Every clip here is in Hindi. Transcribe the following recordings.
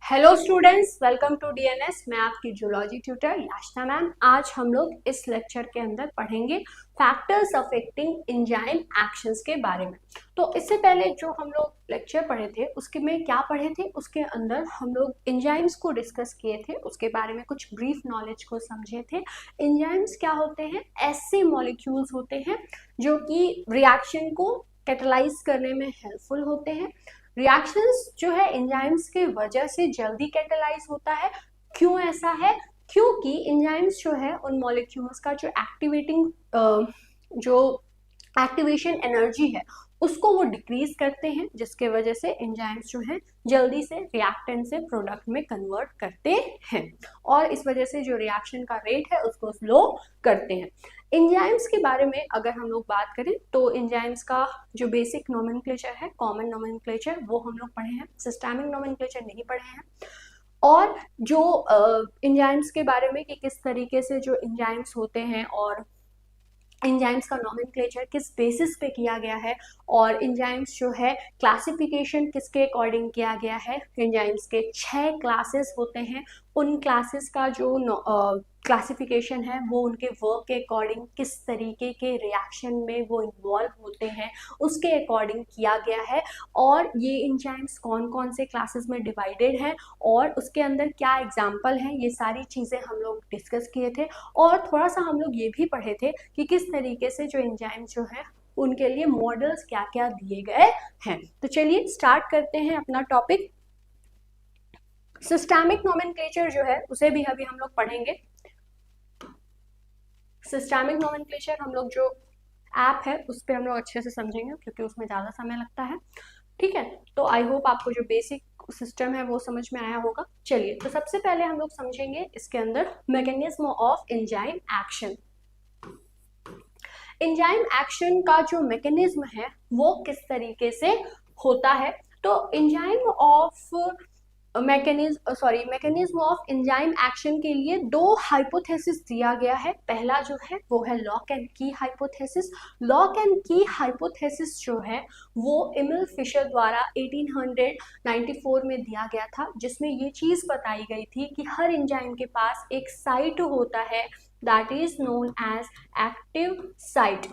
Hello students, welcome to DNS. मैं आपकी जूलॉजी ट्यूटर याशना मैम। आज हम लोग इस लेक्चर के अंदर पढ़ेंगे फैक्टर्स अफेक्टिंग एंजाइम एक्शंस के बारे में। तो इससे पहले जो हम लोग लेक्चर पढ़े थे उसके में क्या पढ़े थे, उसके अंदर हम लोग एंजाइम्स को डिस्कस किए थे, उसके बारे में कुछ ब्रीफ नॉलेज को समझे थे। एंजाइम्स क्या होते हैं? ऐसे मॉलिक्यूल्स होते हैं जो कि रिएक्शन को कैटलाइज करने में हेल्पफुल होते हैं। रिएक्शंस जो है एंजाइम्स के वजह से जल्दी कैटलाइज होता है। क्यों ऐसा है? क्योंकि एंजाइम्स जो है उन मॉलिक्यूल्स का जो एक्टिवेशन एनर्जी है उसको वो डिक्रीज करते हैं, जिसके वजह से एंजाइम्स जो है जल्दी से रिएक्टेंट से प्रोडक्ट में कन्वर्ट करते हैं और इस वजह से जो रिएक्शन का रेट है उसको स्लो करते हैं। एंजाइम्स के बारे में अगर हम लोग बात करें तो एंजाइम्स का जो बेसिक नोमेनक्लेचर है, कॉमन नोमेनक्लेचर, वो हम लोग पढ़े हैं। सिस्टेमिक नोमेनक्लेचर नहीं पढ़े हैं। और जो एंजाइम्स के बारे में कि किस तरीके से जो एंजाइम्स होते हैं और एंजाइम्स का नोमेनक्लेचर किस बेसिस पे किया गया है और एंजाइम्स जो है क्लासिफिकेशन किसके अकॉर्डिंग किया गया है। एंजाइम्स के 6 क्लासेस होते हैं। उन क्लासेस का जो क्लासिफिकेशन है वो उनके वर्क के अकॉर्डिंग, किस तरीके के रिएक्शन में वो इन्वॉल्व होते हैं उसके अकॉर्डिंग किया गया है। और ये एंजाइम्स कौन कौन से क्लासेस में डिवाइडेड हैं और उसके अंदर क्या एग्जाम्पल हैं, ये सारी चीज़ें हम लोग डिस्कस किए थे। और थोड़ा सा हम लोग ये भी पढ़े थे कि किस तरीके से जो एंजाइम्स जो है उनके लिए मॉडल्स क्या क्या दिए गए हैं। तो चलिए स्टार्ट करते हैं अपना टॉपिक। सिस्टेमिक नोमेनक्लेचर जो है उसे भी अभी हम लोग पढ़ेंगे। सिस्टेमिक नोमेनक्लेचर हम लोग जो ऐप है उस पर हम लोग अच्छे से समझेंगे क्योंकि उसमें ज़्यादा समय लगता है। ठीक है, तो आई होप आपको जो बेसिक सिस्टम है वो समझ में आया होगा। चलिए, तो सबसे पहले हम लोग समझेंगे इसके अंदर mechanism of enzyme action. Enzyme action का जो मैकेनिज्म है वो किस तरीके से होता है। तो मैकेनिज्म ऑफ एंजाइम एक्शन के लिए 2 हाइपोथेसिस दिया गया है। पहला जो है वो है लॉक एंड की हाइपोथेसिस। लॉक एंड की हाइपोथेसिस जो है वो एमिल फिशर द्वारा 1894 में दिया गया था, जिसमें ये चीज बताई गई थी कि हर एंजाइम के पास एक साइट होता है, that is known as active site.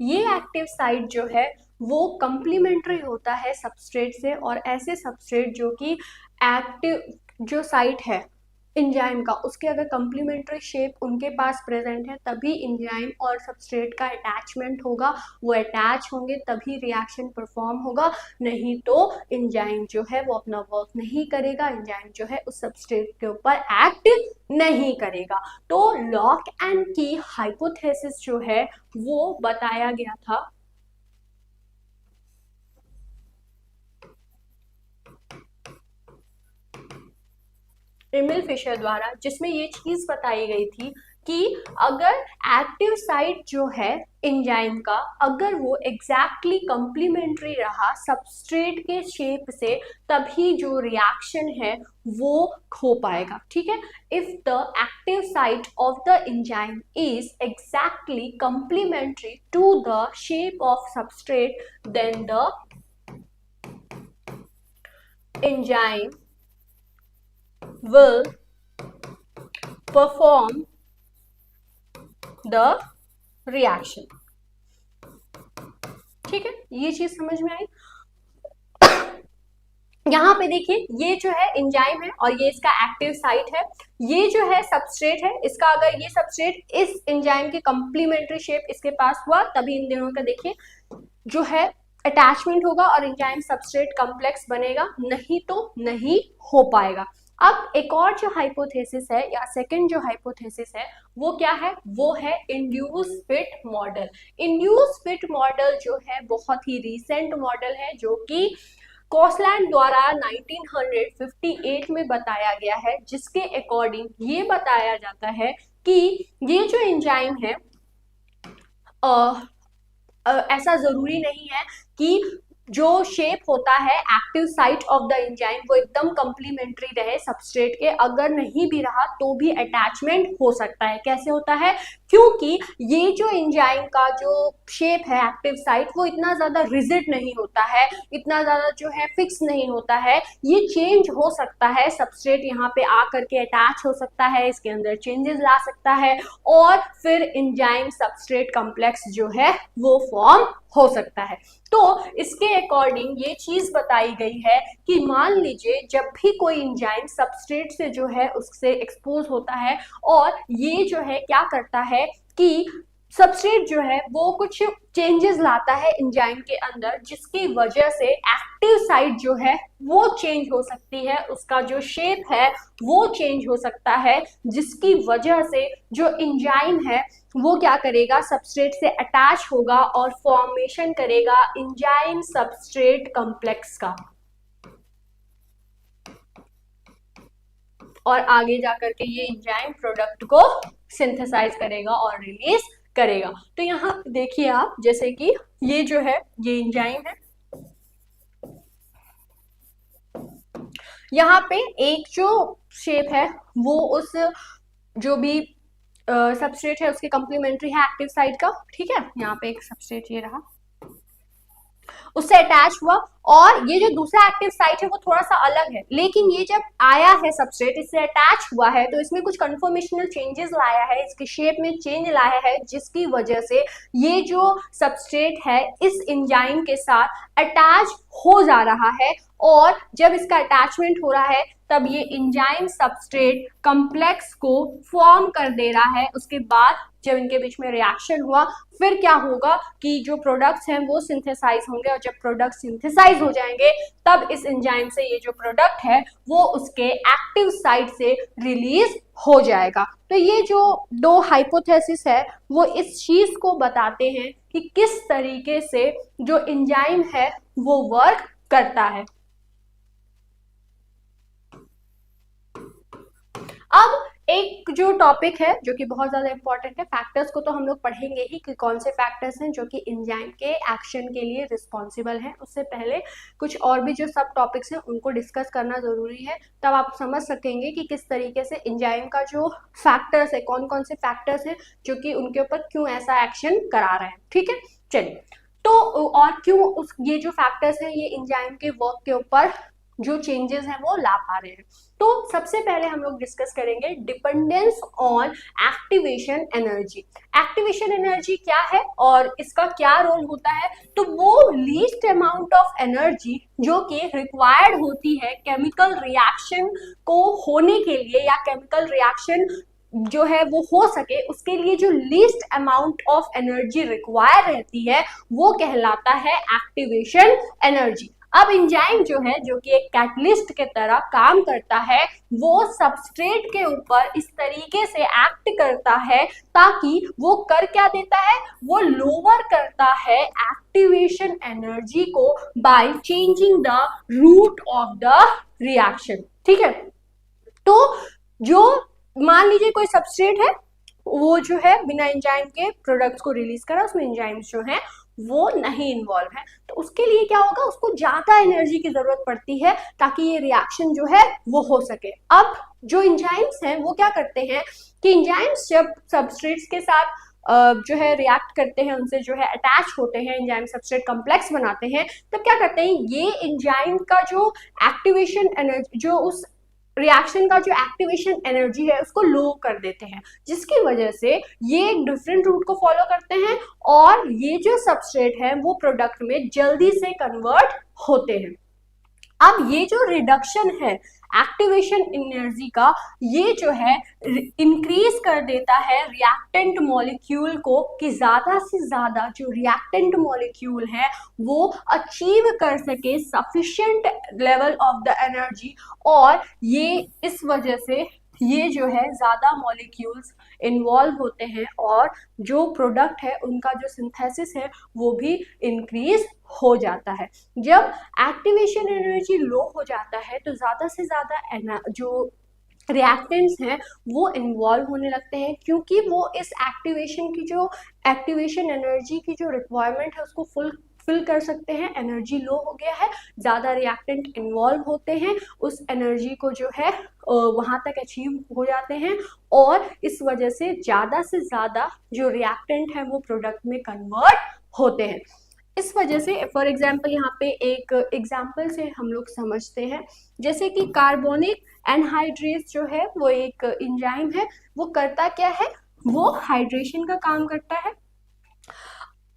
ये एक्टिव साइट जो है वो कंप्लीमेंट्री होता है सबस्ट्रेट से, और ऐसे सबस्ट्रेट जो कि एक्टिव जो साइट है एंजाइम का उसके अगर कंप्लीमेंट्री शेप उनके पास प्रेजेंट है तभी एंजाइम और सबस्ट्रेट का अटैचमेंट होगा, वो अटैच होंगे तभी रिएक्शन परफॉर्म होगा, नहीं तो एंजाइम जो है वो अपना वर्क नहीं करेगा, एंजाइम जो है उस सबस्ट्रेट के ऊपर एक्ट नहीं करेगा। तो लॉक एंड की हाइपोथेसिस जो है वो बताया गया था एमिल फिशर द्वारा, जिसमें ये चीज बताई गई थी कि अगर एक्टिव साइट जो है एंजाइम का अगर वो एग्जैक्टली कंप्लीमेंट्री रहा सबस्ट्रेट के शेप से तभी जो रिएक्शन है वो हो पाएगा। ठीक है, if the active site of the enzyme is exactly complementary to the shape of substrate then the enzyme will perform the reaction। ठीक है, ये चीज समझ में आई। यहाँ पे देखिए ये जो है एंजाइम है और ये इसका एक्टिव साइट है, ये जो है सबस्ट्रेट है इसका, अगर ये सबस्ट्रेट इस एंजाइम के कंप्लीमेंट्री शेप इसके पास हुआ तभी इन दोनों का देखिए जो है अटैचमेंट होगा और एंजाइम सबस्ट्रेट कॉम्प्लेक्स बनेगा, नहीं तो नहीं हो पाएगा। अब एक और जो हाइपोथेसिस है या सेकंड जो हाइपोथेसिस है वो क्या है? वो है induce fit model. Induce fit model जो है बहुत ही रिसेंट मॉडल है जो कि कॉसलैंड द्वारा 1958 में बताया गया है, जिसके अकॉर्डिंग ये बताया जाता है कि ये जो एंजाइम है ऐसा जरूरी नहीं है कि जो शेप होता है active site of the enzyme वो एकदम कंप्लीमेंट्री रहे सबस्ट्रेट के, अगर नहीं भी रहा तो भी अटैचमेंट हो सकता है। कैसे होता है? क्योंकि ये जो एंजाइम का जो शेप है एक्टिव साइट वो इतना ज्यादा रिजिड नहीं होता है, इतना ज्यादा जो है फिक्स नहीं होता है, ये चेंज हो सकता है। सबस्ट्रेट यहाँ पे आकर के अटैच हो सकता है, इसके अंदर चेंजेस ला सकता है और फिर एंजाइम सबस्ट्रेट कॉम्प्लेक्स जो है वो फॉर्म हो सकता है। तो इसके अकॉर्डिंग ये चीज बताई गई है कि मान लीजिए जब भी कोई एंजाइम सबस्ट्रेट से जो है उससे एक्सपोज होता है और ये जो है क्या करता है कि सबस्ट्रेट जो है वो कुछ चेंजेस लाता है एंजाइम के अंदर, जिसकी वजह से एक्टिव साइट जो है वो चेंज हो सकती है, उसका जो शेप है वो चेंज हो सकता है, जिसकी वजह से जो एंजाइम है वो क्या करेगा, सबस्ट्रेट से अटैच होगा और फॉर्मेशन करेगा एंजाइम सबस्ट्रेट कॉम्प्लेक्स का, और आगे जाकर के ये एंजाइम प्रोडक्ट को सिंथेसाइज करेगा और रिलीज करेगा। तो यहाँ देखिए आप, जैसे कि ये जो है ये एंजाइम है, यहाँ पे एक जो शेप है वो उस जो भी सबस्ट्रेट है उसके कॉम्प्लीमेंट्री है एक्टिव साइट का, ठीक है। यहाँ पे एक सबस्ट्रेट ये रहा, उससे अटैच हुआ, और ये जो दूसरा एक्टिव साइट है वो थोड़ा सा अलग है, लेकिन ये जब आया है सबस्ट्रेट इससे अटैच हुआ है तो इसमें कुछ कन्फॉर्मेशनल चेंजेस लाया है, इसके शेप में चेंज लाया है, जिसकी वजह से ये जो सबस्ट्रेट है इस एंजाइम के साथ अटैच हो जा रहा है, और जब इसका अटैचमेंट हो रहा है तब ये एंजाइम सबस्ट्रेट कॉम्प्लेक्स को फॉर्म कर दे रहा है। उसके बाद जब इनके बीच में रिएक्शन हुआ फिर क्या होगा कि जो प्रोडक्ट्स हैं वो सिंथेसाइज होंगे, और जब प्रोडक्ट सिंथेसाइज हो जाएंगे तब इस एंजाइम से ये जो प्रोडक्ट है वो उसके एक्टिव साइट से रिलीज हो जाएगा। तो ये जो दो हाइपोथेसिस है वो इस चीज को बताते हैं कि किस तरीके से जो एंजाइम है वो वर्क करता है। अब एक जो टॉपिक है जो कि बहुत ज्यादा इंपॉर्टेंट है, फैक्टर्स को तो हम लोग पढ़ेंगे ही कि कौन से फैक्टर्स हैं जो कि एंजाइम के एक्शन के लिए रिस्पॉन्सिबल हैं। उससे पहले कुछ और भी जो सब टॉपिक्स हैं उनको डिस्कस करना जरूरी है, तब आप समझ सकेंगे कि किस तरीके से एंजाइम का जो फैक्टर्स है, कौन कौन से फैक्टर्स हैं जो कि उनके ऊपर क्यों ऐसा एक्शन करा रहे हैं, ठीक है। चलिए, तो और क्यों उस ये जो फैक्टर्स हैं ये एंजाइम के वर्क के ऊपर जो चेंजेस हैं वो ला पा रहे हैं। तो सबसे पहले हम लोग डिस्कस करेंगे dependence on activation energy. Activation energy क्या है और इसका क्या रोल होता है? तो वो लीस्ट अमाउंट ऑफ एनर्जी जो कि रिक्वायर्ड होती है केमिकल रिएक्शन को होने के लिए, या केमिकल रिएक्शन जो है वो हो सके उसके लिए जो least amount of energy require रहती है वो कहलाता है एक्टिवेशन एनर्जी। अब एंजाइम जो है जो कि एक कैटलिस्ट के तरह काम करता है, वो सबस्ट्रेट के ऊपर इस तरीके से एक्ट करता है ताकि वो कर क्या देता है, वो लोअर करता है एक्टिवेशन एनर्जी को by changing the route of the reaction, ठीक है। तो जो मान लीजिए कोई सबस्ट्रेट है वो जो है बिना एंजाइम के प्रोडक्ट्स को रिलीज करा, उसमें एंजाइम्स जो है वो नहीं इन्वॉल्व है, तो उसके लिए क्या होगा, उसको ज्यादा एनर्जी की जरूरत पड़ती है ताकि ये रिएक्शन जो है वो हो सके। अब जो एंजाइम्स हैं वो क्या करते हैं कि एंजाइम्स जब सबस्ट्रेट्स के साथ जो है रिएक्ट करते हैं, उनसे जो है अटैच होते हैं, एंजाइम सबस्ट्रेट कॉम्प्लेक्स बनाते हैं, तब क्या करते हैं ये एंजाइम का जो एक्टिवेशन एनर्जी, जो उस रिएक्शन का जो एक्टिवेशन एनर्जी है उसको लो कर देते हैं, जिसकी वजह से ये एक डिफरेंट रूट को फॉलो करते हैं और ये जो सबस्ट्रेट है वो प्रोडक्ट में जल्दी से कन्वर्ट होते हैं। अब ये जो रिडक्शन है एक्टिवेशन एनर्जी का, ये जो है इंक्रीज कर देता है रिएक्टेंट मॉलिक्यूल को कि ज्यादा से ज्यादा जो रिएक्टेंट मॉलिक्यूल है वो अचीव कर सके sufficient level of the energy, और ये इस वजह से ये जो है ज्यादा मॉलिक्यूल्स इन्वॉल्व होते हैं और जो प्रोडक्ट है उनका जो सिंथेसिस है वो भी इंक्रीज हो जाता है। जब एक्टिवेशन एनर्जी लो हो जाता है तो ज्यादा से ज्यादा जो रिएक्टेंट्स हैं वो इन्वॉल्व होने लगते हैं, क्योंकि वो इस एक्टिवेशन की जो एक्टिवेशन एनर्जी की जो रिक्वायरमेंट है उसको फिल कर सकते हैं, एनर्जी लो हो गया है, ज़्यादा रिएक्टेंट इन्वॉल्व होते हैं, उस एनर्जी को जो है वहाँ तक अचीव हो जाते हैं और इस वजह से ज़्यादा जो रिएक्टेंट है वो प्रोडक्ट में कन्वर्ट होते हैं। इस वजह से फॉर एग्जाम्पल यहाँ पे एक एग्जाम्पल से हम लोग समझते हैं, जैसे कि कार्बोनिक एनहाइड्रेस जो है वो एक एंजाइम है, वो करता क्या है, वो हाइड्रेशन का काम करता है,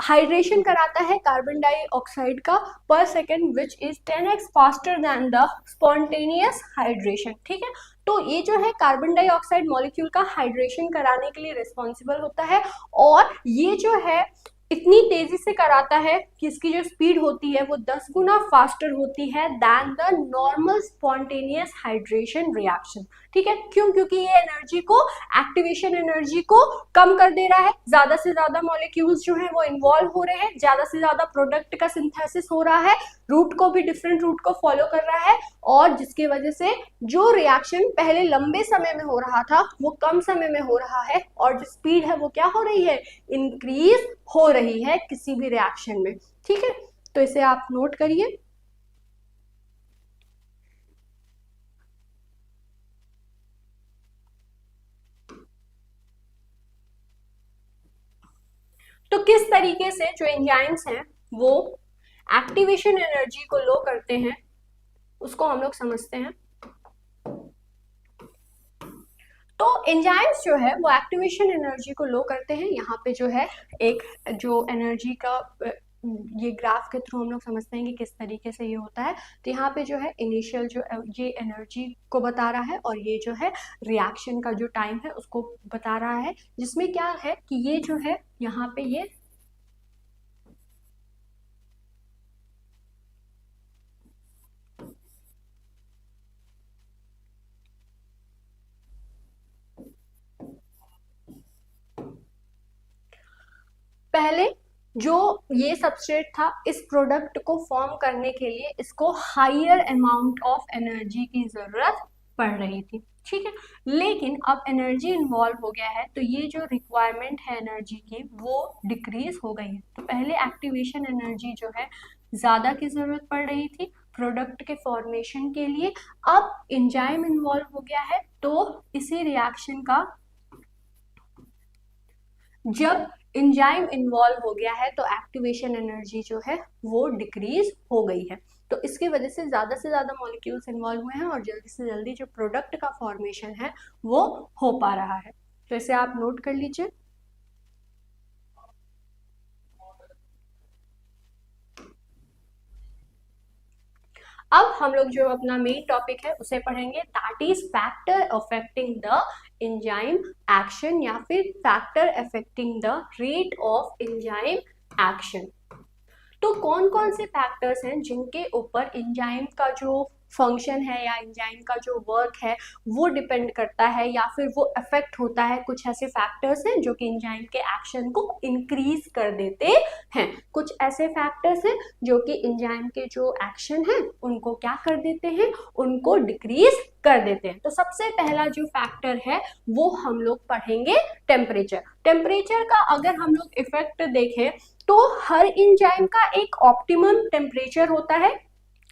हाइड्रेशन कराता है कार्बन डाइऑक्साइड का पर second which is 10x faster than the spontaneous hydration. ठीक है, तो ये जो है कार्बन डाइऑक्साइड मॉलिक्यूल का हाइड्रेशन कराने के लिए रिस्पॉन्सिबल होता है और ये जो है इतनी तेजी से कराता है कि इसकी जो स्पीड होती है वो 10 गुना फास्टर होती है than the normal spontaneous hydration reaction. ठीक है, क्यों? क्योंकि ये एनर्जी को, एक्टिवेशन एनर्जी को कम कर दे रहा है, ज्यादा से ज्यादा मॉलिक्यूल्स जो है वो इन्वॉल्व हो रहे हैं, ज्यादा से ज्यादा प्रोडक्ट का सिंथेसिस हो रहा है, रूट को भी डिफरेंट रूट को फॉलो कर रहा है और जिसकी वजह से जो रिएक्शन पहले लंबे समय में हो रहा था वो कम समय में हो रहा है और जो स्पीड है वो क्या हो रही है, इंक्रीज हो रही है किसी भी रिएक्शन में। ठीक है, तो इसे आप नोट करिए। तो किस तरीके से जो एंजाइम्स हैं वो एक्टिवेशन एनर्जी को लो करते हैं उसको हम लोग समझते हैं। तो एंजाइम्स जो है वो एक्टिवेशन एनर्जी को लो करते हैं। यहाँ पे जो है एक जो एनर्जी का ये ग्राफ के थ्रू हम लोग समझते हैं कि किस तरीके से ये होता है। तो यहाँ पे जो है इनिशियल जो ये एनर्जी को बता रहा है और ये जो है रिएक्शन का जो टाइम है उसको बता रहा है, जिसमें क्या है कि ये जो है यहाँ पे ये पहले जो ये सबस्ट्रेट था इस प्रोडक्ट को फॉर्म करने के लिए इसको हायर अमाउंट ऑफ एनर्जी की जरूरत पड़ रही थी। ठीक है, लेकिन अब एनर्जी इन्वॉल्व हो गया है तो ये जो रिक्वायरमेंट है एनर्जी की वो डिक्रीज हो गई है। तो पहले एक्टिवेशन एनर्जी जो है ज्यादा की जरूरत पड़ रही थी प्रोडक्ट के फॉर्मेशन के लिए, अब एंजाइम इन्वॉल्व हो गया है तो इसी रिएक्शन का जब एंजाइम इन्वॉल्व हो गया है तो एक्टिवेशन एनर्जी जो है वो डिक्रीज हो गई है। तो इसकी वजह से ज्यादा मॉलिक्यूल्स इन्वॉल्व हुए हैं और जल्दी से जल्दी जो प्रोडक्ट का फॉर्मेशन है वो हो पा रहा है। तो इसे आप नोट कर लीजिए। अब हम लोग जो अपना मेन टॉपिक है उसे पढ़ेंगे, that is factor affecting the enzyme action या फिर factor affecting the rate of enzyme action. तो कौन कौन से फैक्टर्स हैं जिनके ऊपर एंजाइम का जो फंक्शन है या एंजाइम का जो वर्क है वो डिपेंड करता है या फिर वो अफेक्ट होता है। कुछ ऐसे फैक्टर्स हैं जो कि एंजाइम के एक्शन को इंक्रीज कर देते हैं, कुछ ऐसे फैक्टर्स हैं जो कि एंजाइम के जो एक्शन है उनको क्या कर देते हैं, उनको डिक्रीज कर देते हैं। तो सबसे पहला जो फैक्टर है वो हम लोग पढ़ेंगे टेम्परेचर। टेम्परेचर का अगर हम लोग इफेक्ट देखें तो हर एंजाइम का एक ऑप्टिमम टेम्परेचर होता है,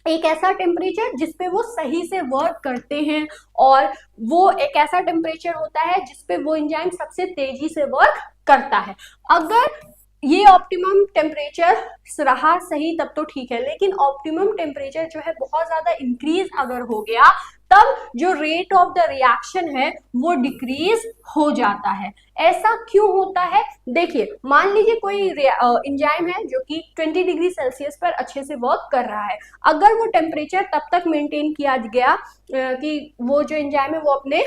एक ऐसा टेम्परेचर जिसपे वो सही से वर्क करते हैं और वो एक ऐसा टेम्परेचर होता है जिसपे वो एंजाइम सबसे तेजी से वर्क करता है। अगर ये ऑप्टिमम टेम्परेचर रहा सही तब तो ठीक है, लेकिन ऑप्टिमम टेम्परेचर जो है बहुत ज्यादा इंक्रीज अगर हो गया तब जो रेट ऑफ द रिएक्शन है वो डिक्रीज हो जाता है। ऐसा क्यों होता है? देखिए, मान लीजिए कोई एंजाइम है जो कि 20 डिग्री सेल्सियस पर अच्छे से वर्क कर रहा है, अगर वो टेम्परेचर तब तक मेंटेन किया गया कि वो जो एंजाइम है वो अपने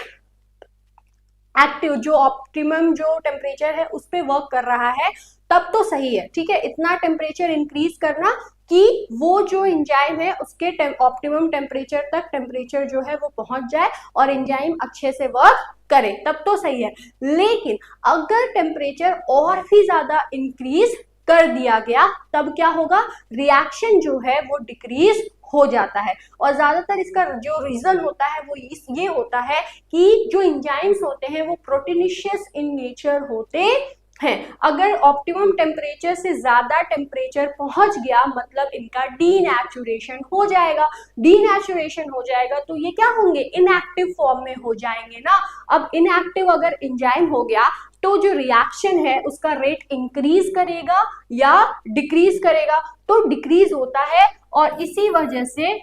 एक्टिव जो ऑप्टिमम जो टेम्परेचर है उस पर वर्क कर रहा है तब तो सही है। ठीक है, इतना टेम्परेचर इंक्रीज करना कि वो जो एंजाइम है उसके ऑप्टिमम टेम्परेचर तक टेम्परेचर जो है वो पहुंच जाए और एंजाइम अच्छे से वर्क करे तब तो सही है। लेकिन अगर टेम्परेचर और भी ज्यादा इंक्रीज कर दिया गया तब क्या होगा, रिएक्शन जो है वो डिक्रीज हो जाता है। और ज्यादातर इसका जो रीजन होता है वो ये होता है कि जो एंजाइम्स होते हैं वो प्रोटीनिशियस इन नेचर होते है। अगर ऑप्टिमम टेम्परेचर से ज्यादा टेम्परेचर पहुंच गया मतलब इनका डीनेचुरेशन हो जाएगा। डीनेचुरेशन हो जाएगा तो ये क्या होंगे, इनएक्टिव फॉर्म में हो जाएंगे ना। अब इनएक्टिव अगर एंजाइम हो गया तो जो रिएक्शन है उसका रेट इंक्रीज करेगा या डिक्रीज करेगा, तो डिक्रीज होता है। और इसी वजह से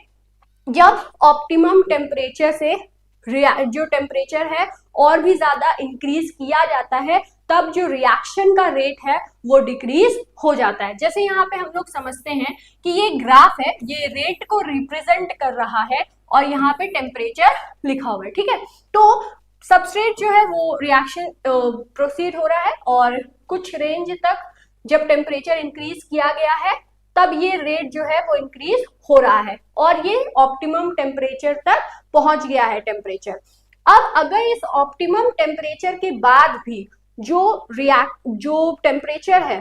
जब ऑप्टिमम टेम्परेचर से जो टेम्परेचर है और भी ज्यादा इंक्रीज किया जाता है तब जो रिएक्शन का रेट है वो डिक्रीज हो जाता है। जैसे यहाँ पे हम लोग समझते हैं कि ये ग्राफ है, ये रेट को रिप्रेजेंट कर रहा है और यहाँ पे टेम्परेचर लिखा हुआ है, ठीक है। तो सबस्ट्रेट जो है वो रिएक्शन प्रोसीड हो रहा है और कुछ रेंज तक जब टेम्परेचर इंक्रीज किया गया है तब ये रेट जो है वो इंक्रीज हो रहा है और ये ऑप्टिमम टेम्परेचर तक पहुंच गया है टेम्परेचर। अब अगर इस ऑप्टिमम टेम्परेचर के बाद भी जो टेम्परेचर है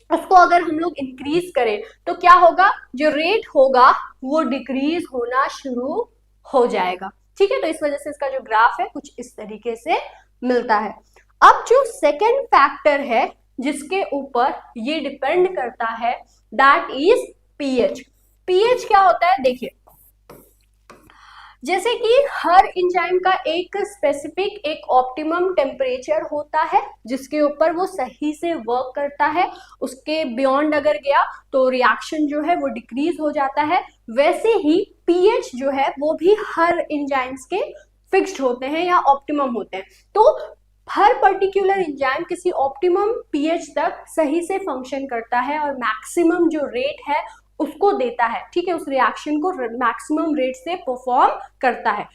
उसको अगर हम लोग इंक्रीज करें तो क्या होगा, जो रेट होगा वो डिक्रीज होना शुरू हो जाएगा, ठीक है। तो इस वजह से इसका जो ग्राफ है कुछ इस तरीके से मिलता है। अब जो सेकेंड फैक्टर है जिसके ऊपर ये डिपेंड करता है दैट इज पीएच। पीएच क्या होता है, देखिए जैसे कि हर एंजाइम का एक स्पेसिफिक एक ऑप्टिमम टेम्परेचर होता है जिसके ऊपर वो सही से वर्क करता है, उसके बियॉन्ड अगर गया तो रिएक्शन जो है वो डिक्रीज हो जाता है। वैसे ही पीएच जो है वो भी हर एंजाइम्स के फिक्स्ड होते हैं या ऑप्टिमम होते हैं। तो हर पर्टिकुलर एंजाइम किसी ऑप्टिमम पीएच तक सही से फंक्शन करता है और मैक्सिमम जो रेट है उसको देता है, ठीक है, उस रिएक्शन को मैक्सिमम रेट से परफॉर्म करता है।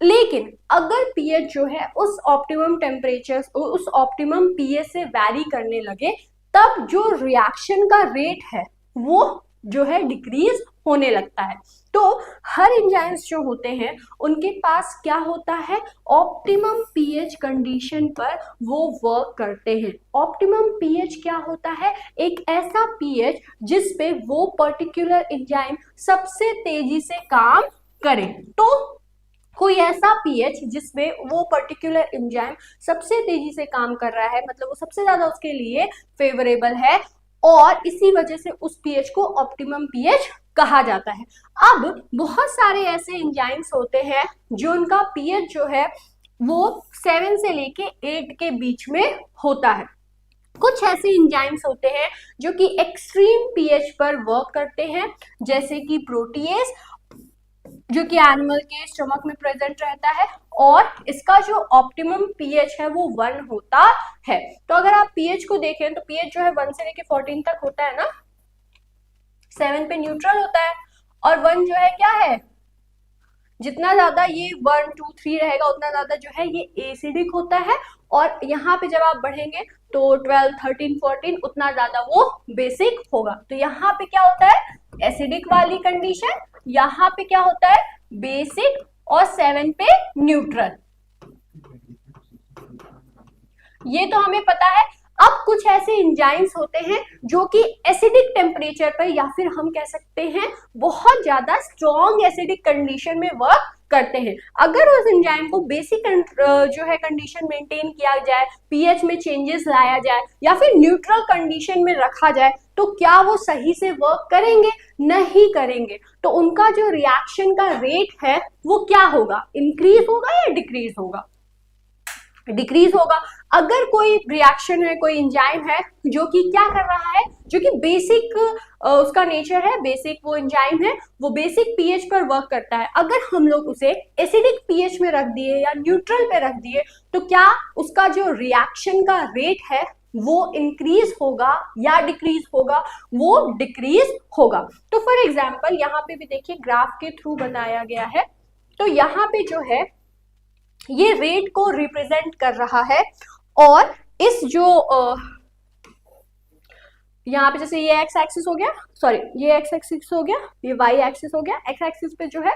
लेकिन अगर पीएच जो है उस ऑप्टिमम टेम्परेचर उस ऑप्टिमम पीएच से वैरी करने लगे तब जो रिएक्शन का रेट है वो जो है डिक्रीज होने लगता है। तो हर एंजाइम्स जो होते हैं उनके पास क्या होता है, ऑप्टिमम पीएच कंडीशन पर वो वर्क करते हैं। ऑप्टिमम पीएच क्या होता है, एक ऐसा पीएच जिस पे वो पर्टिकुलर एंजाइम सबसे तेजी से काम करे। तो कोई ऐसा पीएच जिसमें वो पर्टिकुलर एंजाइम सबसे तेजी से काम कर रहा है मतलब वो सबसे ज्यादा उसके लिए फेवरेबल है और इसी वजह से उस पीएच को ऑप्टिमम पीएच कहा जाता है। अब बहुत सारे ऐसे एंजाइम्स होते हैं जो उनका पीएच जो है वो 7 से लेके 8 के बीच में होता है। कुछ ऐसे एंजाइम्स होते हैं जो कि एक्सट्रीम पीएच पर वर्क करते हैं जैसे कि प्रोटीएज जो कि एनिमल के स्टमक में प्रेजेंट रहता है और इसका जो ऑप्टिमम पीएच है वो 1 होता है। तो अगर आप पीएच को देखें तो पीएच जो है 1 से लेके 14 तक होता है ना, 7 पे न्यूट्रल होता है और 1 जो है क्या है, जितना ज्यादा ये 1 2 3 रहेगा उतना ज्यादा जो है ये एसिडिक होता है और यहाँ पे जब आप बढ़ेंगे तो 12 13 14 उतना ज्यादा वो बेसिक होगा। तो यहाँ पे क्या होता है, एसिडिक वाली कंडीशन, यहाँ पे क्या होता है बेसिक और 7 पे न्यूट्रल, ये तो हमें पता है। अब कुछ ऐसे एंजाइम्स होते हैं जो कि एसिडिक टेम्परेचर पर या फिर हम कह सकते हैं बहुत ज्यादा स्ट्रॉन्ग एसिडिक कंडीशन में वर्क करते हैं। अगर उस एंजाइम को बेसिक जो है कंडीशन मेंटेन किया जाए, पीएच में चेंजेस लाया जाए या फिर न्यूट्रल कंडीशन में रखा जाए तो क्या वो सही से वर्क करेंगे, नहीं करेंगे। तो उनका जो रिएक्शन का रेट है वो क्या होगा, इंक्रीज होगा या डिक्रीज होगा, डिक्रीज होगा। अगर कोई रिएक्शन है, कोई एंजाइम है जो कि क्या कर रहा है, जो कि बेसिक उसका नेचर है, बेसिक वो एंजाइम है, वो बेसिक पीएच पर वर्क करता है, अगर हम लोग उसे एसिडिक पीएच में रख दिए या न्यूट्रल पे रख दिए तो क्या उसका जो रिएक्शन का रेट है वो इंक्रीज होगा या डिक्रीज होगा, वो डिक्रीज होगा। तो फॉर एग्जाम्पल यहाँ पे भी देखिए ग्राफ के थ्रू बताया गया है। तो यहाँ पे जो है ये रेट को रिप्रेजेंट कर रहा है और इस जो यहाँ पे जैसे ये एक्स एक्सिस हो गया, सॉरी ये एक्स एक्सिस हो गया, ये वाई एक्सिस हो गया, एक्स एक्सिस पे जो है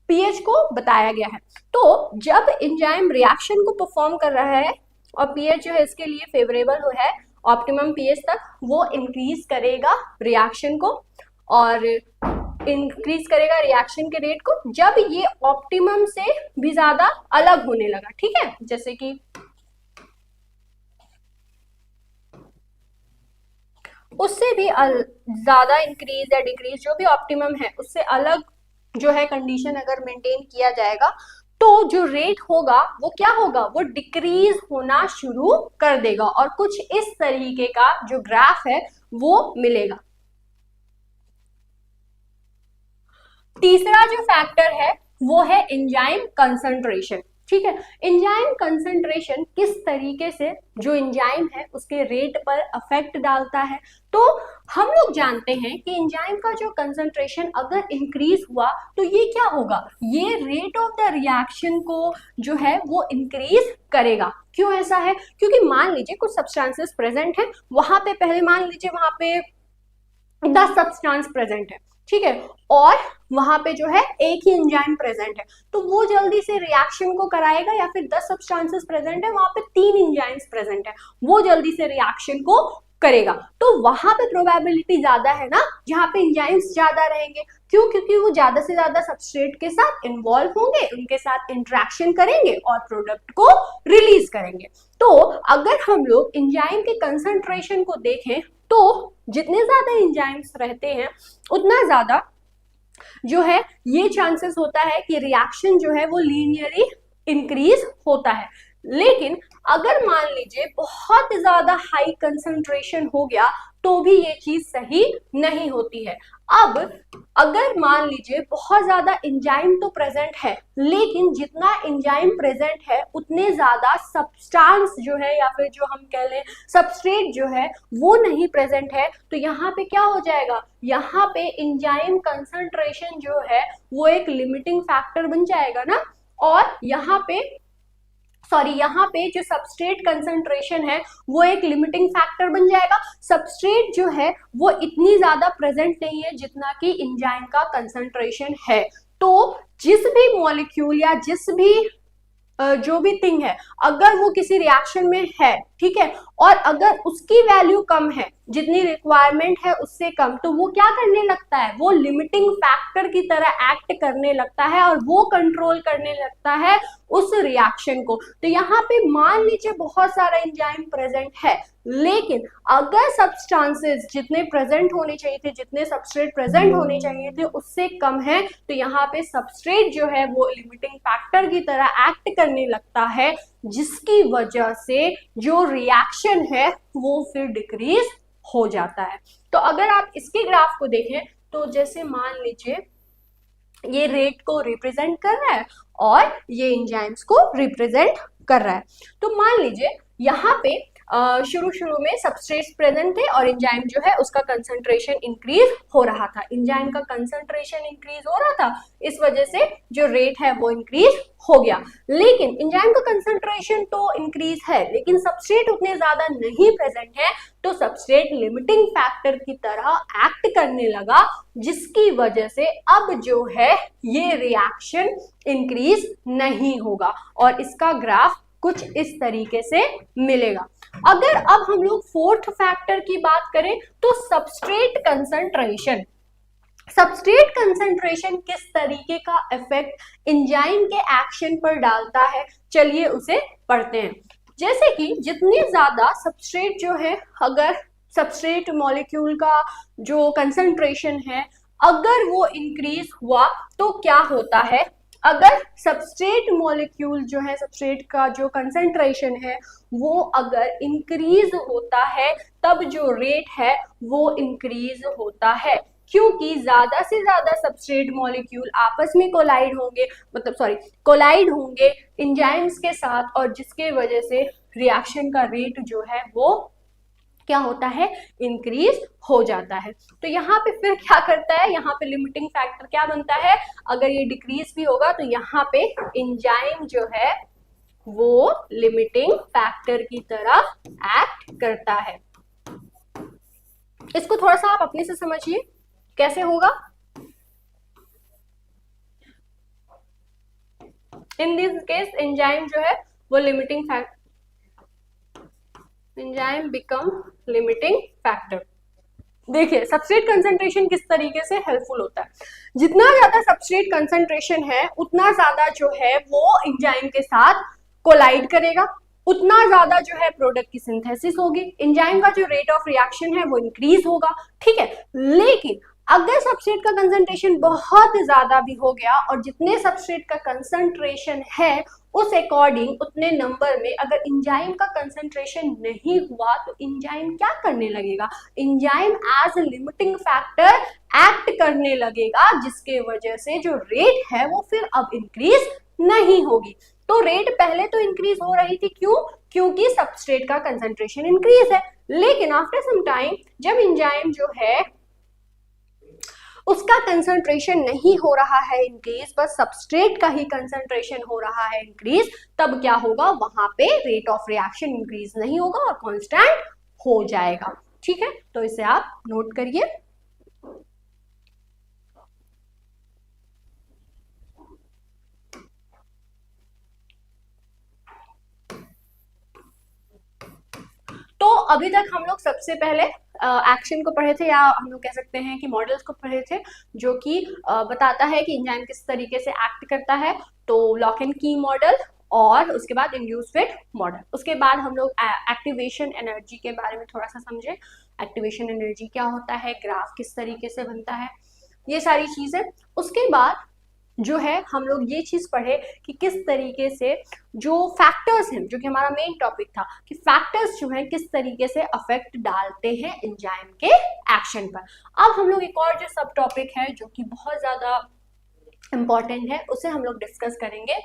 पीएच को बताया गया है। तो जब एंजाइम रिएक्शन को परफॉर्म कर रहा है और पीएच जो है इसके लिए फेवरेबल है ऑप्टिमम पीएच तक, वो इंक्रीज करेगा रिएक्शन को और इंक्रीज करेगा रिएक्शन के रेट को जब ये ऑप्टिमम से भी ज्यादा अलग होने लगा, ठीक है। जैसे कि उससे भी ज्यादा इंक्रीज या डिक्रीज जो भी ऑप्टिमम है उससे अलग जो है कंडीशन अगर मेंटेन किया जाएगा तो जो रेट होगा वो क्या होगा, वो डिक्रीज होना शुरू कर देगा और कुछ इस तरीके का जो ग्राफ है वो मिलेगा। तीसरा जो फैक्टर है वो है एंजाइम कंसंट्रेशन। ठीक है, एंजाइम कंसंट्रेशन किस तरीके से जो एंजाइम है उसके रेट पर अफेक्ट डालता है। तो हम लोग जानते हैं कि एंजाइम का जो कंसंट्रेशन अगर इंक्रीज हुआ तो ये क्या होगा, ये रेट ऑफ द रिएक्शन को जो है वो इंक्रीज करेगा। क्यों ऐसा है, क्योंकि मान लीजिए कुछ सब्सटेंसेस प्रेजेंट है, वहां पे पहले मान लीजिए वहां पे 10 सब्सटेंस प्रेजेंट है, ठीक है, और वहां पे जो है एक ही एंजाइम प्रेजेंट है, तो वो जल्दी से रिएक्शन को कराएगा, या फिर 10 सब्सटेंसेस प्रेजेंट है, वहां पे 3 एंजाइम्स प्रेजेंट है, वो जल्दी से रिएक्शन को करेगा। तो वहां पे प्रोबेबिलिटी ज्यादा है ना, जहां पे एंजाइम्स ज्यादा रहेंगे। क्यों, क्योंकि वो ज्यादा से ज्यादा सबस्ट्रेट के साथ इन्वॉल्व होंगे, उनके साथ इंटरेक्शन करेंगे और प्रोडक्ट को रिलीज करेंगे। तो अगर हम लोग एंजाइम के कंसंट्रेशन को देखें तो जितने ज्यादा एंजाइम्स रहते हैं उतना ज्यादा जो है ये चांसेस होता है कि रिएक्शन जो है वो लीनियरली इंक्रीज होता है। लेकिन अगर मान लीजिए बहुत ज्यादा हाई कंसंट्रेशन हो गया तो भी ये चीज सही नहीं होती है। अब अगर मान लीजिए बहुत ज्यादा एंजाइम तो प्रेजेंट है, लेकिन जितना एंजाइम प्रेजेंट है उतने ज्यादा सब्सटेंस जो है या फिर जो हम कह लें सबस्ट्रेट जो है वो नहीं प्रेजेंट है, तो यहाँ पे क्या हो जाएगा, यहाँ पे एंजाइम कंसंट्रेशन जो है वो एक लिमिटिंग फैक्टर बन जाएगा ना, और यहाँ पे जो सबस्ट्रेट कंसंट्रेशन है वो एक लिमिटिंग फैक्टर बन जाएगा। सबस्ट्रेट जो है वो इतनी ज्यादा प्रेजेंट नहीं है जितना कि एंजाइम का कंसंट्रेशन है। तो जिस भी मॉलिक्यूल या जिस भी जो भी थिंग है अगर वो किसी रिएक्शन में है, ठीक है, और अगर उसकी वैल्यू कम है, जितनी रिक्वायरमेंट है उससे कम, तो वो क्या करने लगता है, वो लिमिटिंग फैक्टर की तरह एक्ट करने लगता है और वो कंट्रोल करने लगता है उस रिएक्शन को। तो यहाँ पे मान लीजिए बहुत सारा एंजाइम प्रेजेंट है, लेकिन अगर सब्सटेंसेस जितने प्रेजेंट होने चाहिए थे, जितने सबस्ट्रेट प्रेजेंट होने चाहिए थे उससे कम है, तो यहाँ पे सबस्ट्रेट जो है वो लिमिटिंग फैक्टर की तरह एक्ट करने लगता है, जिसकी वजह से जो रिएक्शन है वो फिर डिक्रीज हो जाता है। तो अगर आप इसके ग्राफ को देखें तो जैसे मान लीजिए ये रेट को रिप्रेजेंट कर रहा है और ये एंजाइम्स को रिप्रेजेंट कर रहा है। तो मान लीजिए यहाँ पे शुरू में सबस्ट्रेट्स प्रेजेंट थे और एंजाइम जो है उसका कंसंट्रेशन इंक्रीज हो रहा था, एंजाइम का कंसंट्रेशन इंक्रीज हो रहा था, इस वजह से जो रेट है वो इंक्रीज हो गया। लेकिन एंजाइम का कंसंट्रेशन तो इंक्रीज है, लेकिन सबस्ट्रेट उतने ज्यादा नहीं प्रेजेंट है, तो सबस्ट्रेट लिमिटिंग फैक्टर की तरह एक्ट करने लगा, जिसकी वजह से अब जो है ये रिएक्शन इंक्रीज नहीं होगा और इसका ग्राफ कुछ इस तरीके से मिलेगा। अगर अब हम लोग फोर्थ फैक्टर की बात करें तो सबस्ट्रेट कंसंट्रेशन किस तरीके का इफेक्ट एंजाइम के एक्शन पर डालता है, चलिए उसे पढ़ते हैं। जैसे कि जितनी ज्यादा सबस्ट्रेट जो है, अगर सबस्ट्रेट मॉलिक्यूल का जो कंसंट्रेशन है अगर वो इंक्रीज हुआ तो क्या होता है, अगर सबस्ट्रेट मॉलिक्यूल जो है, सबस्ट्रेट का जो कंसंट्रेशन है वो अगर इंक्रीज होता है तब जो रेट है वो इंक्रीज होता है, क्योंकि ज्यादा से ज्यादा सबस्ट्रेट मॉलिक्यूल आपस में कोलाइड होंगे एंजाइम्स के साथ, और जिसके वजह से रिएक्शन का रेट जो है वो क्या होता है, इंक्रीज हो जाता है। तो यहाँ पे फिर क्या करता है, यहाँ पे लिमिटिंग फैक्टर क्या बनता है, अगर ये डिक्रीज भी होगा तो यहाँ पे एंजाइम जो है वो लिमिटिंग फैक्टर की तरह एक्ट करता है। इसको थोड़ा सा आप अपने से समझिए कैसे होगा। इन दिस केस एंजाइम जो है वो limiting factor, enzyme become limiting factor. देखिए सबस्ट्रेट कंसंट्रेशन किस तरीके से हेल्पफुल होता है, जितना ज्यादा सबस्ट्रेट कंसंट्रेशन है उतना ज्यादा जो है वो एंजाइम के साथ कोलाइड करेगा, उतना ज्यादा जो है प्रोडक्ट की सिंथेसिस होगी, एंजाइम का जो रेट ऑफ रिएक्शन है वो इंक्रीज होगा, ठीक है। लेकिन अगर सबस्ट्रेट का कंसंट्रेशन बहुत ज्यादा भी हो गया और जितने सबस्ट्रेट का कंसंट्रेशन है उस अकॉर्डिंग उतने नंबर में अगर एंजाइम का कंसंट्रेशन नहीं हुआ तो एंजाइम क्या करने लगेगा, enzyme as a limiting factor act करने लगेगा, जिसके वजह से जो रेट है वो फिर अब इंक्रीज नहीं होगी। तो रेट पहले तो इंक्रीज हो रही थी, क्यों, क्योंकि सबस्ट्रेट का कंसंट्रेशन इंक्रीज है। लेकिन आफ्टर सम टाइम जब एंजाइम जो है उसका कंसंट्रेशन नहीं हो रहा है इंक्रीज, बस सबस्ट्रेट का ही कंसंट्रेशन हो रहा है इंक्रीज, तब क्या होगा, वहां पे रेट ऑफ रिएक्शन इंक्रीज नहीं होगा और कांस्टेंट हो जाएगा, ठीक है। तो इसे आप नोट करिए। तो अभी तक हम लोग सबसे पहले एक्शन को पढ़े थे, या हम लोग कह सकते हैं कि मॉडल्स को पढ़े थे, जो कि बताता है कि एंजाइम किस तरीके से एक्ट करता है। तो लॉक एंड की मॉडल और उसके बाद इंड्यूस फिट मॉडल। उसके बाद हम लोग एक्टिवेशन एनर्जी के बारे में थोड़ा सा समझे, एक्टिवेशन एनर्जी क्या होता है, ग्राफ किस तरीके से बनता है, ये सारी चीजें। उसके बाद जो है हम लोग ये चीज पढ़े कि किस तरीके से जो फैक्टर्स हैं, जो कि हमारा मेन टॉपिक था, कि फैक्टर्स जो है किस तरीके से अफेक्ट डालते हैं एंजाइम के एक्शन पर। अब हम लोग एक और जो सब टॉपिक है जो कि बहुत ज्यादा इंपॉर्टेंट है, उसे हम लोग डिस्कस करेंगे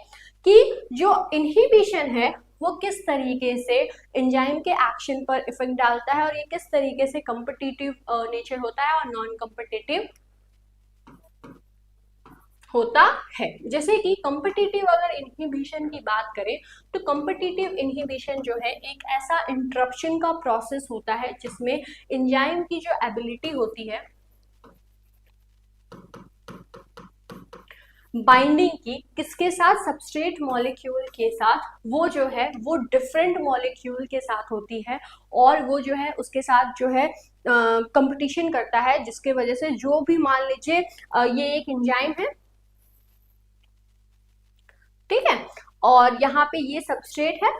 कि जो इनहिबिशन है वो किस तरीके से एंजाइम के एक्शन पर इफेक्ट डालता है और ये किस तरीके से कॉम्पिटिटिव नेचर होता है और नॉन कॉम्पिटिटिव होता है। जैसे कि कॉम्पिटिटिव अगर इनहिबिशन की बात करें तो कॉम्पिटिटिव इनहिबिशन जो है एक ऐसा इंटरप्शन का प्रोसेस होता है जिसमें एंजाइम की जो एबिलिटी होती है बाइंडिंग की, किसके साथ, सबस्ट्रेट मॉलिक्यूल के साथ, वो जो है वो डिफरेंट मॉलिक्यूल के साथ होती है और वो जो है उसके साथ जो है कंपटीशन करता है, जिसके वजह से जो भी मान लीजिए ये एक एंजाइम है, ठीक है, और यहाँ पे ये सबस्ट्रेट है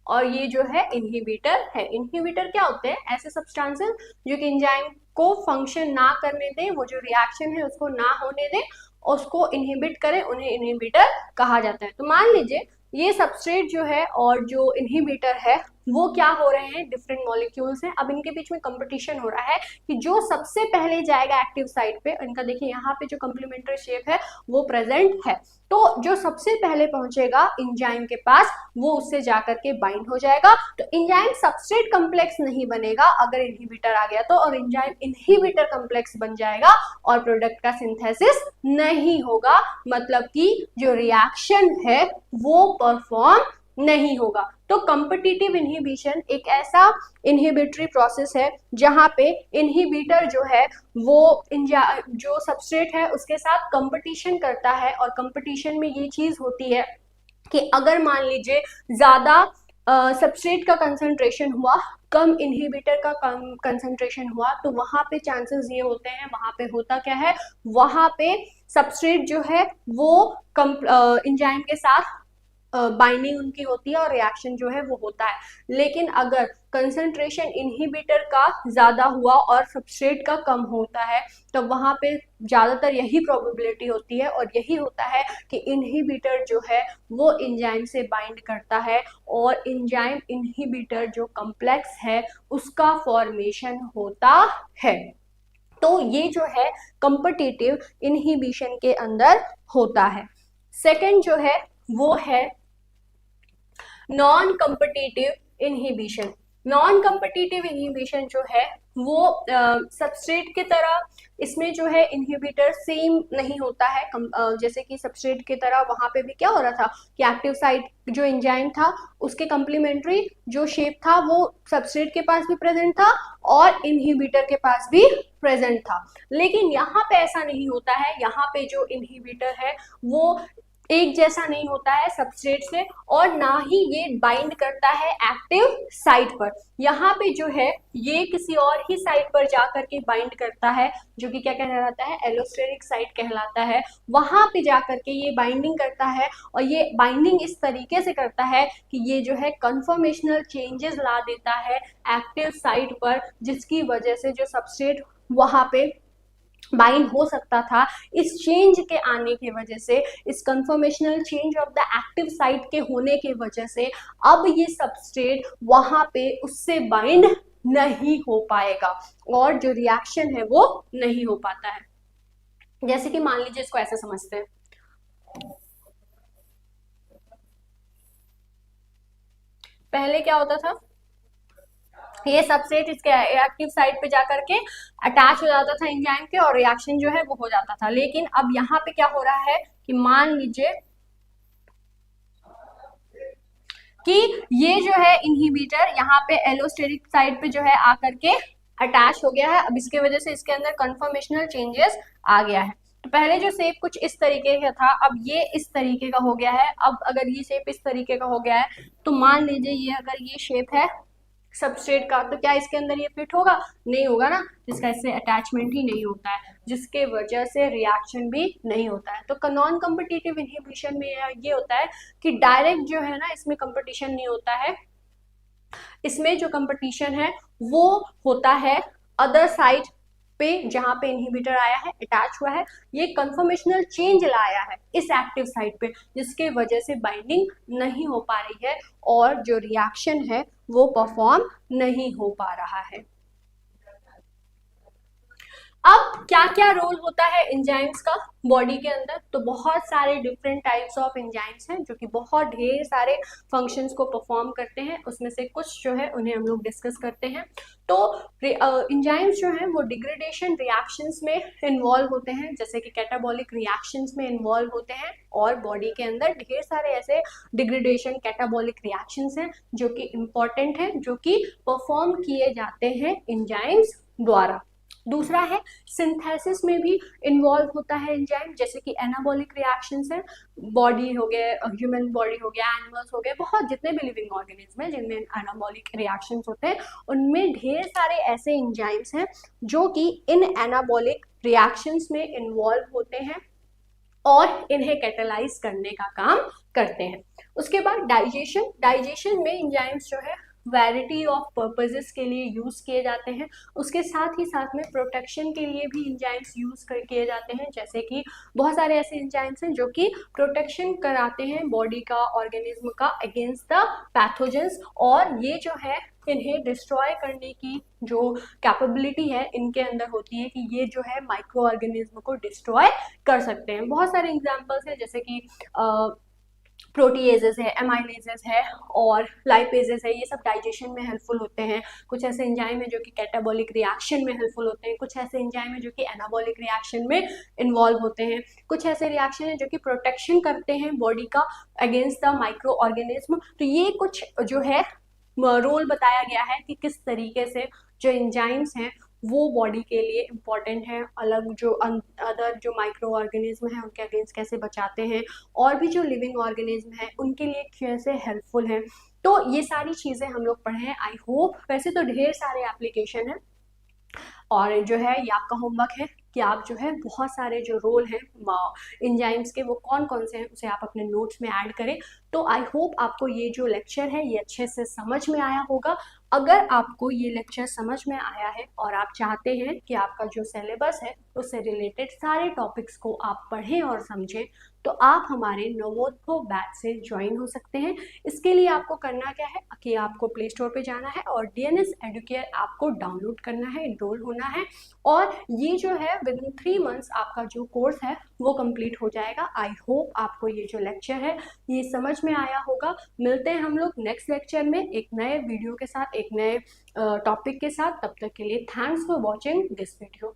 और ये जो है इनहिबिटर है। इनहिबिटर क्या होते हैं, ऐसे सब्सटेंसेस जो कि एंजाइम को फंक्शन ना करने दें, वो जो रिएक्शन है उसको ना होने दें, उसको इनहिबिट करें, उन्हें इनहिबिटर कहा जाता है। तो मान लीजिए ये सबस्ट्रेट जो है और जो इनहिबिटर है वो क्या हो रहे हैं, डिफरेंट मॉलिक्यूल्स हैं। अब इनके बीच में कंपटीशन हो रहा है कि जो सबसे पहले जाएगा एक्टिव साइट पे, इनका देखिए यहाँ पे जो कॉम्प्लीमेंट्री शेप है वो प्रेजेंट है, तो जो सबसे पहले पहुंचेगा एंजाइम के पास वो उससे जाकर के बाइंड हो जाएगा। तो एंजाइम सबस्ट्रेट कॉम्प्लेक्स नहीं बनेगा अगर इनहिबिटर आ गया तो, और एंजाइम इनहिबिटर कॉम्प्लेक्स बन जाएगा और प्रोडक्ट का सिंथेसिस नहीं होगा, मतलब कि जो रिएक्शन है वो परफॉर्म नहीं होगा। तो कॉम्पिटिटिव इनहिबिशन एक ऐसा इनहिबिटरी प्रोसेस है जहां पे इनहिबिटर जो है वो जो सबस्ट्रेट है उसके साथ कंपटीशन करता है, और कंपटीशन में ये चीज होती है कि अगर मान लीजिए ज्यादा सबस्ट्रेट का कंसंट्रेशन हुआ, कम इनहिबिटर का कम कंसंट्रेशन हुआ, तो वहां पे चांसेस ये होते हैं, वहां पे होता क्या है, वहां पे सबस्ट्रेट जो है वो एंजाइम के साथ बाइंडिंग उनकी होती है और रिएक्शन जो है वो होता है। लेकिन अगर कंसंट्रेशन इनहिबिटर का ज्यादा हुआ और सबस्ट्रेट का कम होता है तो वहां पे ज्यादातर यही प्रोबेबिलिटी होती है और यही होता है कि इनहिबिटर जो है वो एंजाइम से बाइंड करता है और एंजाइम इनहिबिटर जो कॉम्प्लेक्स है उसका फॉर्मेशन होता है। तो ये जो है कॉम्पिटिटिव इनहिबिशन के अंदर होता है। सेकंड जो है वो है non competitive inhibition. Non competitive inhibition जो है वो सबस्ट्रेट की तरह इसमें जो है इनहिबिटर सेम नहीं होता है, जैसे कि सबस्ट्रेट की तरह वहां पे भी क्या हो रहा था कि एक्टिव साइट जो एंजाइम था उसके कॉम्प्लीमेंट्री जो शेप था वो सबस्ट्रेट के पास भी प्रेजेंट था और इनहिबिटर के पास भी प्रेजेंट था। लेकिन यहाँ पे ऐसा नहीं होता है, यहाँ पे जो इनहिबिटर है वो एक जैसा नहीं होता है सबस्ट्रेट से, और ना ही ये बाइंड करता है एक्टिव साइट पर। यहाँ पे जो है ये किसी और ही साइट पर जा करके बाइंड करता है, जो कि क्या कहलाता है, एलोस्टेरिक साइट कहलाता है। वहां पे जा करके ये बाइंडिंग करता है, और ये बाइंडिंग इस तरीके से करता है कि ये जो है कन्फर्मेशनल चेंजेस ला देता है एक्टिव साइट पर, जिसकी वजह से जो सबस्ट्रेट वहां पे बाइंड हो सकता था, इस चेंज के आने की वजह से, इस conformational change of the active site के होने की वजह से अब ये सबस्ट्रेट वहां पे उससे बाइंड नहीं हो पाएगा, और जो रिएक्शन है वो नहीं हो पाता है। जैसे कि मान लीजिए, इसको ऐसे समझते हैं, पहले क्या होता था, ये सबस्ट्रेट इसके एक्टिव साइट पे जाकर के अटैच हो जाता था एंजाइम के, और रिएक्शन जो है वो हो जाता था। लेकिन अब यहाँ पे क्या हो रहा है कि मान लीजिए कि ये जो है इनहिबिटर यहाँ पे एलोस्टेरिक साइट पे जो है आकर के अटैच हो गया है। अब इसके वजह से इसके अंदर कन्फर्मेशनल चेंजेस आ गया है। तो पहले जो शेप कुछ इस तरीके का था, अब ये इस तरीके का हो गया है। अब अगर ये शेप इस तरीके का हो गया है, तो मान लीजिए ये अगर ये शेप है सबस्ट्रेट का, तो क्या इसके अंदर ये फिट होगा? नहीं होगा ना, जिसका इससे अटैचमेंट ही नहीं होता है, जिसके वजह से रिएक्शन भी नहीं होता है। तो नॉन कॉम्पिटिटिव इनहिबिशन में ये होता है कि डायरेक्ट जो है ना, इसमें कंपटीशन नहीं होता है। इसमें जो कंपटीशन है वो होता है अदर साइड पे, जहां पे इनहिबिटर आया है, अटैच हुआ है, ये कंफर्मेशनल चेंज लाया है इस एक्टिव साइट पे, जिसके वजह से बाइंडिंग नहीं हो पा रही है, और जो रिएक्शन है वो परफॉर्म नहीं हो पा रहा है। अब क्या क्या रोल होता है एंजाइम्स का बॉडी के अंदर? तो बहुत सारे डिफरेंट टाइप्स ऑफ एंजाइम्स हैं जो कि बहुत ढेर सारे फंक्शंस को परफॉर्म करते हैं। उसमें से कुछ जो है उन्हें हम लोग डिस्कस करते हैं। तो एंजाइम्स जो हैं वो डिग्रेडेशन रिएक्शंस में इन्वॉल्व होते हैं, जैसे कि कैटाबॉलिक रिएक्शंस में इन्वॉल्व होते हैं, और बॉडी के अंदर ढेर सारे ऐसे डिग्रेडेशन कैटाबॉलिक रिएक्शंस हैं जो कि इम्पॉर्टेंट हैं, जो कि परफॉर्म किए जाते हैं एंजाइम्स द्वारा। दूसरा है सिंथेसिस में भी इन्वॉल्व होता है एंजाइम, जैसे कि एनाबॉलिक रिएक्शंस है, बॉडी हो गए, ह्यूमन बॉडी हो गया, एनिमल्स हो गए, बहुत जितने भी लिविंग ऑर्गेनिज्म हैं जिनमें एनाबॉलिक रिएक्शंस होते हैं, उनमें ढेर सारे ऐसे एंजाइम्स हैं जो कि इन एनाबॉलिक रिएक्शंस में इन्वॉल्व होते हैं और इन्हें कैटेलाइज करने का काम करते हैं। उसके बाद डाइजेशन में एंजाइम्स जो है वैरायटी ऑफ पर्पसेस के लिए यूज किए जाते हैं। उसके साथ ही साथ में प्रोटेक्शन के लिए भी एंजाइम्स यूज किए जाते हैं, जैसे कि बहुत सारे ऐसे एंजाइम्स हैं जो कि प्रोटेक्शन कराते हैं बॉडी का, ऑर्गेनिज्म का अगेंस्ट द पैथोजेंस, और ये जो है इन्हें डिस्ट्रॉय करने की जो कैपेबिलिटी है इनके अंदर होती है कि ये जो है माइक्रो ऑर्गेनिज्म को डिस्ट्रॉय कर सकते हैं। बहुत सारे एग्जांपल्स हैं, जैसे कि प्रोटीएजेस है, एमाइलेजेस है और लाइपेजेस है, ये सब डाइजेशन में हेल्पफुल होते हैं। कुछ ऐसे एंजाइम है जो कि कैटाबॉलिक रिएक्शन में हेल्पफुल होते हैं, कुछ ऐसे एंजाइम है जो कि एनाबॉलिक रिएक्शन में इन्वॉल्व होते हैं, कुछ ऐसे रिएक्शन है जो कि प्रोटेक्शन करते हैं बॉडी का अगेंस्ट द माइक्रो ऑर्गेनिज्म। तो ये कुछ जो है रोल बताया गया है कि किस तरीके से जो एंजाइम्स हैं वो बॉडी के लिए इम्पॉर्टेंट है, अलग जो अदर जो माइक्रो ऑर्गेनिज्म है उनके अगेंस्ट कैसे बचाते हैं, और भी जो लिविंग ऑर्गेनिज्म है उनके लिए कैसे हेल्पफुल है। तो ये सारी चीज़ें हम लोग पढ़े हैं। आई होप, वैसे तो ढेर सारे एप्लीकेशन है, और जो है ये आपका होमवर्क है कि आप जो है बहुत सारे जो रोल हैं एंजाइम्स के वो कौन कौन से हैं उसे आप अपने नोट्स में ऐड करें। तो आई होप आपको ये जो लेक्चर है ये अच्छे से समझ में आया होगा। अगर आपको ये लेक्चर समझ में आया है और आप चाहते हैं कि आपका जो सिलेबस है उससे रिलेटेड सारे टॉपिक्स को आप पढ़ें और समझें, तो आप हमारे नवोत्थो बैच से ज्वाइन हो सकते हैं। इसके लिए आपको करना क्या है कि आपको प्ले स्टोर पे जाना है और DNS एडुकेयर आपको डाउनलोड करना है, इनरोल होना है, और ये जो है विद इन 3 मंथ्स आपका जो कोर्स है वो कंप्लीट हो जाएगा। आई होप आपको ये जो लेक्चर है ये समझ में आया होगा। मिलते हैं हम लोग नेक्स्ट लेक्चर में एक नए वीडियो के साथ, एक नए टॉपिक के साथ। तब तक के लिए thanks for watching this video.